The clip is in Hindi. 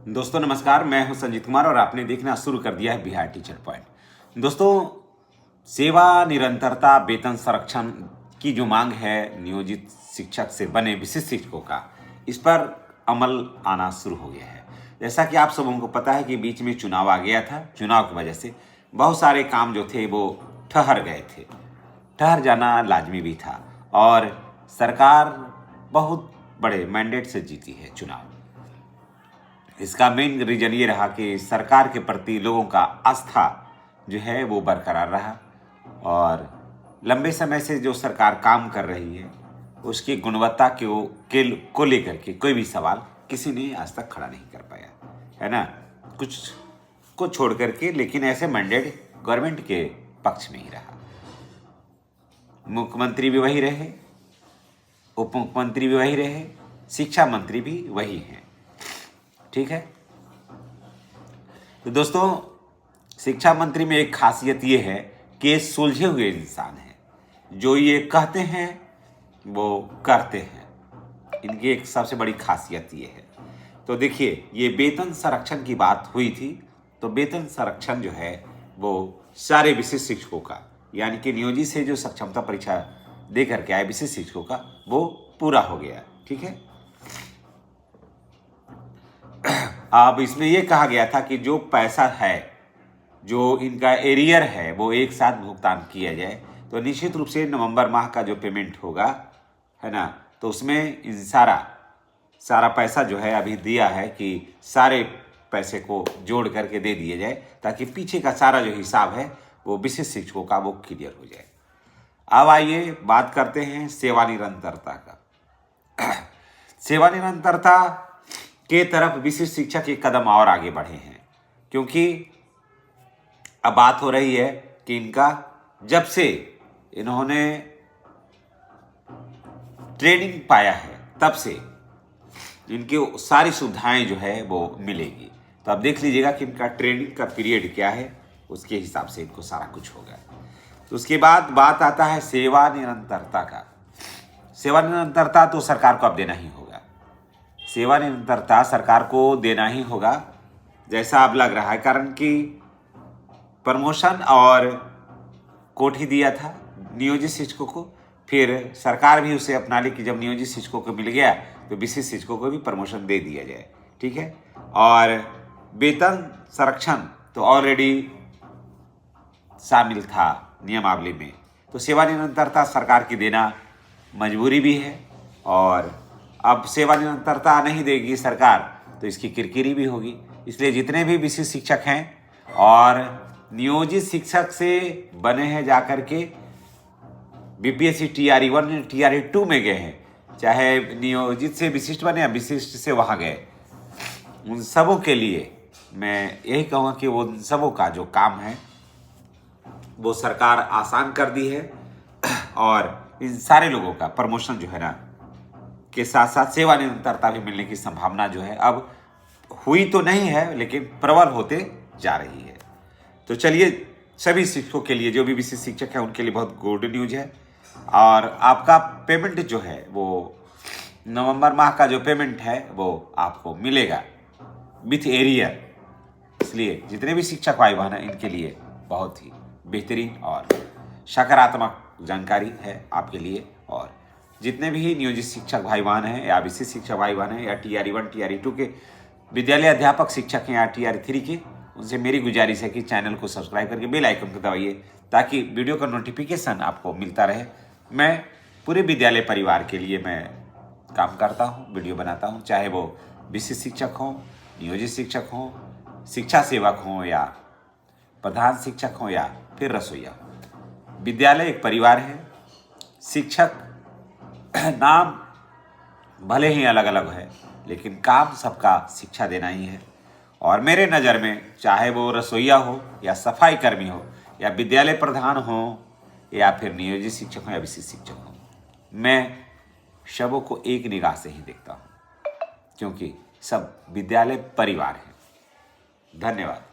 दोस्तों नमस्कार, मैं हूं संजीत कुमार और आपने देखना शुरू कर दिया है बिहार टीचर पॉइंट। दोस्तों, सेवा निरंतरता वेतन संरक्षण की जो मांग है नियोजित शिक्षक से बने विशिष्ट शिक्षकों का, इस पर अमल आना शुरू हो गया है। जैसा कि आप सबों को पता है कि बीच में चुनाव आ गया था। चुनाव की वजह से बहुत सारे काम जो थे वो ठहर गए थे। ठहर जाना लाजमी भी था और सरकार बहुत बड़े मैंडेट से जीती है चुनाव। इसका मेन रीजन ये रहा कि सरकार के प्रति लोगों का आस्था जो है वो बरकरार रहा और लंबे समय से जो सरकार काम कर रही है उसकी गुणवत्ता को लेकर के कोई भी सवाल किसी ने आज तक खड़ा नहीं कर पाया है ना, कुछ को छोड़ करके। लेकिन ऐसे मैंडेट गवर्नमेंट के पक्ष में ही रहा। मुख्यमंत्री भी वही रहे, उप मुख्यमंत्री भी वही रहे, शिक्षा मंत्री भी वही हैं। ठीक है, तो दोस्तों शिक्षा मंत्री में एक खासियत ये है कि ये सुलझे हुए इंसान हैं। जो ये कहते हैं वो करते हैं। इनकी एक सबसे बड़ी खासियत ये है। तो देखिए, ये वेतन संरक्षण की बात हुई थी, तो वेतन संरक्षण जो है वो सारे विशिष्ट शिक्षकों का, यानी कि नियोजित से जो सक्षमता परीक्षा दे करके आए विशिष्ट शिक्षकों का, वो पूरा हो गया। ठीक है, अब इसमें यह कहा गया था कि जो पैसा है, जो इनका एरियर है, वो एक साथ भुगतान किया जाए। तो निश्चित रूप से नवंबर माह का जो पेमेंट होगा, है ना, तो उसमें इन सारा पैसा जो है अभी दिया है कि सारे पैसे को जोड़ करके दे दिया जाए, ताकि पीछे का सारा जो हिसाब है वो विशिष्ट शिक्षकों का वो क्लियर हो जाए। अब आइए बात करते हैं सेवा निरंतरता का। सेवा निरंतरता के तरफ विशिष्ट शिक्षक एक कदम और आगे बढ़े हैं, क्योंकि अब बात हो रही है कि इनका जब से इन्होंने ट्रेनिंग पाया है तब से इनकी सारी सुविधाएं जो है वो मिलेगी। तो अब देख लीजिएगा कि इनका ट्रेनिंग का पीरियड क्या है, उसके हिसाब से इनको सारा कुछ होगा। तो उसके बाद बात आता है सेवा निरंतरता का। सेवा निरंतरता तो सरकार को अब देना ही होगा। सेवा निरंतरता सरकार को देना ही होगा, जैसा अब लग रहा है, कारण कि प्रमोशन और कोठी दिया था नियोजित शिक्षकों को, फिर सरकार भी उसे अपना ली कि जब नियोजित शिक्षकों को मिल गया तो विशिष्ट शिक्षकों को भी प्रमोशन दे दिया जाए। ठीक है, और वेतन संरक्षण तो ऑलरेडी शामिल था नियमावली में। तो सेवा निरंतरता सरकार की देना मजबूरी भी है, और अब सेवा निरंतरता नहीं देगी सरकार तो इसकी किरकिरी भी होगी। इसलिए जितने भी विशिष्ट शिक्षक हैं और नियोजित शिक्षक से बने हैं जाकर के बीपीएससी TRE 1 TRE 2 में गए हैं, चाहे नियोजित से विशिष्ट बने या विशिष्ट से वहाँ गए, उन सबों के लिए मैं यही कहूँगा कि वो उन सबों का जो काम है वो सरकार आसान कर दी है, और इन सारे लोगों का प्रमोशन जो है ना के साथ साथ सेवा निरंतरता भी मिलने की संभावना जो है अब हुई तो नहीं है, लेकिन प्रबल होते जा रही है। तो चलिए, सभी शिक्षकों के लिए, जो भी विशिष्ट शिक्षक है उनके लिए बहुत गुड न्यूज है। और आपका पेमेंट जो है वो नवंबर माह का जो पेमेंट है वो आपको मिलेगा विथ एरियर। इसलिए जितने भी शिक्षक भाई बहन हैं इनके लिए बहुत ही बेहतरीन और सकारात्मक जानकारी है आपके लिए। और जितने भी नियोजित शिक्षक भाई बहन हैं या विशिष्ट शिक्षक भाई बहन हैं या TRE 1 TRE 2 के विद्यालय अध्यापक शिक्षक हैं या TRE 3 के, उनसे मेरी गुजारिश है कि चैनल को सब्सक्राइब करके बेल आइकन को दबाइए, ताकि वीडियो का नोटिफिकेशन आपको मिलता रहे। मैं पूरे विद्यालय परिवार के लिए मैं काम करता हूँ, वीडियो बनाता हूँ, चाहे वो विशिष्ट शिक्षक हों, नियोजित शिक्षक हों, शिक्षा सेवक हों या प्रधान शिक्षक हों या फिर रसोईया हों। विद्यालय एक परिवार है। शिक्षक नाम भले ही अलग अलग है, लेकिन काम सबका शिक्षा देना ही है। और मेरे नज़र में चाहे वो रसोईया हो या सफाई कर्मी हो या विद्यालय प्रधान हो या फिर नियोजित शिक्षक हो या विशिष्ट शिक्षक हो, मैं सबों को एक निगाह से ही देखता हूँ, क्योंकि सब विद्यालय परिवार है। धन्यवाद।